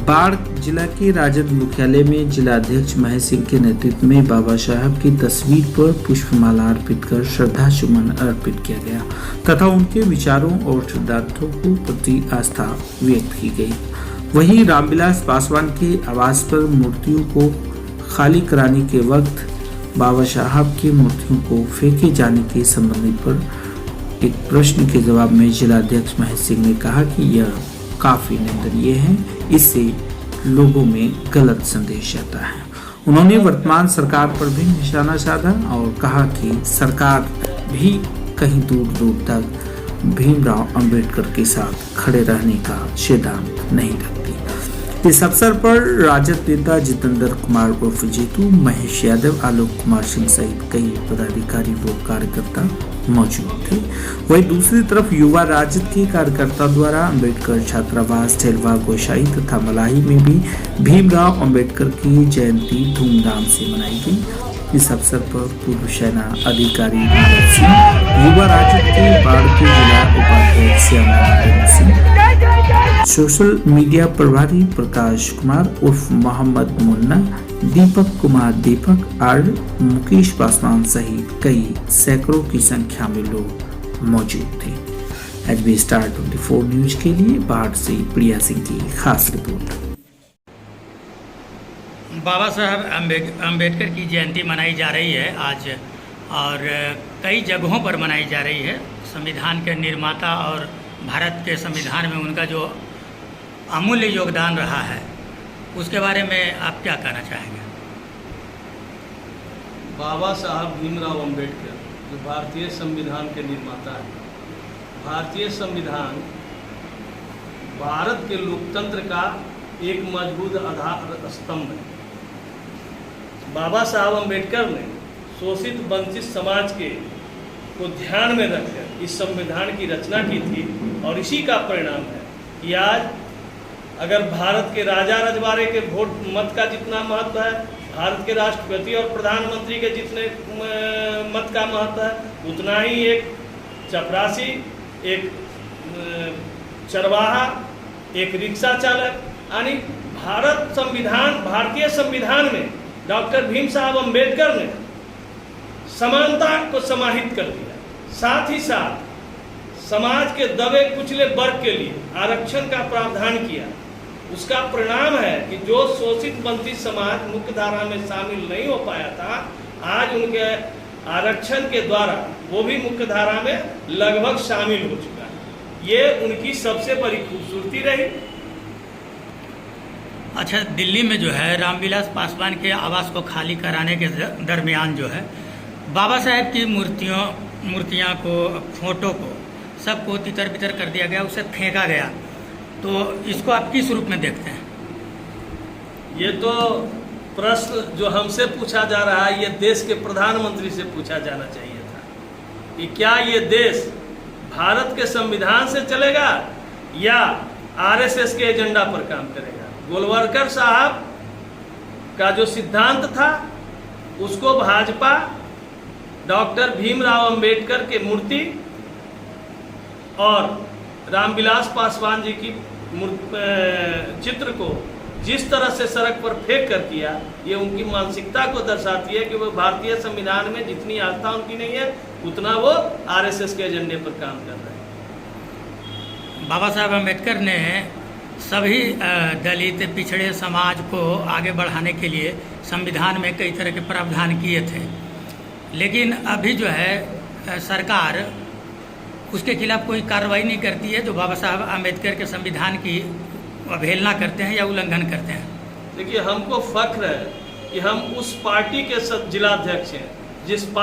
बाढ़ जिला के राजद मुख्यालय में जिलाध्यक्ष महेश सिंह के नेतृत्व में बाबा साहब की तस्वीर पर पुष्पमाला अर्पित कर श्रद्धा सुमन अर्पित किया गया तथा उनके विचारों और सिद्धांतों को प्रति आस्था व्यक्त की गई। वहीं रामविलास पासवान के आवास पर मूर्तियों को खाली कराने के वक्त बाबा साहब की मूर्तियों को फेंके जाने के संबंध पर एक प्रश्न के जवाब में जिलाध्यक्ष महेश सिंह ने कहा कि यह काफी निंदनीय है, इससे लोगों में गलत संदेश जाता है। उन्होंने वर्तमान सरकार पर भी निशाना साधा और कहा कि सरकार भी कहीं दूर दूर तक भीमराव अंबेडकर के साथ खड़े रहने का सिद्धांत नहीं रखती। इस अवसर पर राजद नेता जितेंद्र कुमार उर्फ जीतू, महेश यादव, आलोक कुमार सिंह सहित कई पदाधिकारी व कार्यकर्ता मौजूद थे। वहीं दूसरी तरफ युवा राजद के कार्यकर्ता द्वारा अंबेडकर छात्रावास, ठेलवा, गोसाई तथा मलाही में भी भीमराव अंबेडकर की जयंती धूमधाम से मनाई गई। इस अवसर पर पूर्व सेना अधिकारी नारद सिंह, युवा राजद के बाढ़ के जिला उपाध्यक्ष श्याम सिंह, सोशल मीडिया प्रभारी प्रकाश कुमार उर्फ मोहम्मद मुन्ना, दीपक कुमार दीपक और मुकेश पासवान सहित कई सैकड़ों की संख्या में लोग मौजूद थे। एचबी स्टार 24 न्यूज के लिए बाढ़ से प्रिया सिंह की खास रिपोर्ट। बाबा साहब अम्बेडकर की जयंती मनाई जा रही है आज, और कई जगहों पर मनाई जा रही है। संविधान के निर्माता और भारत के संविधान में उनका जो अमूल्य योगदान रहा है, उसके बारे में आप क्या कहना चाहेंगे? बाबा साहब भीमराव अंबेडकर जो भारतीय संविधान के निर्माता हैं, भारतीय संविधान भारत के लोकतंत्र का एक मजबूत आधार स्तंभ है। बाबा साहब अंबेडकर ने शोषित वंचित समाज के को ध्यान में रखकर इस संविधान की रचना की थी, और इसी का परिणाम है कि आज अगर भारत के राजा रजवाड़े के वोट मत का जितना महत्व है, भारत के राष्ट्रपति और प्रधानमंत्री के जितने मत का महत्व है, उतना ही एक चपरासी, एक चरवाहा, एक रिक्शा चालक, यानी भारतीय संविधान में डॉक्टर भीम साहब अम्बेडकर ने समानता को समाहित कर दिया। साथ ही साथ समाज के दबे कुचले वर्ग के लिए आरक्षण का प्रावधान किया। उसका परिणाम है कि जो शोषित वंचित समाज मुख्य धारा में शामिल नहीं हो पाया था, आज उनके आरक्षण के द्वारा वो भी मुख्य धारा में लगभग शामिल हो चुका है। ये उनकी सबसे बड़ी खूबसूरती रही। अच्छा, दिल्ली में जो है रामविलास पासवान के आवास को खाली कराने के दरमियान जो है बाबा साहेब की मूर्तियाँ को, फोटो को, सबको तितर बितर कर दिया गया, उसे फेंका गया। तो इसको आप किस रूप में देखते हैं? ये तो प्रश्न जो हमसे पूछा जा रहा है, ये देश के प्रधानमंत्री से पूछा जाना चाहिए था कि क्या ये देश भारत के संविधान से चलेगा या आरएसएस के एजेंडा पर काम करेगा। गोलवलकर साहब का जो सिद्धांत था, उसको भाजपा डॉक्टर भीमराव अंबेडकर के मूर्ति और रामविलास पासवान जी की चित्र को जिस तरह से सड़क पर फेंक कर किया, ये उनकी मानसिकता को दर्शाती है कि वो भारतीय संविधान में जितनी आस्था उनकी नहीं है, उतना वो आरएसएस के एजेंडे पर काम कर रहे हैं। बाबा साहब अम्बेडकर ने सभी दलित पिछड़े समाज को आगे बढ़ाने के लिए संविधान में कई तरह के प्रावधान किए थे, लेकिन अभी जो है सरकार उसके खिलाफ कोई कार्रवाई नहीं करती है जो बाबा साहब अम्बेडकर के संविधान की अवहेलना करते हैं या उल्लंघन करते हैं। देखिए, हमको फख्र है कि हम उस पार्टी के जिलाध्यक्ष हैं जिस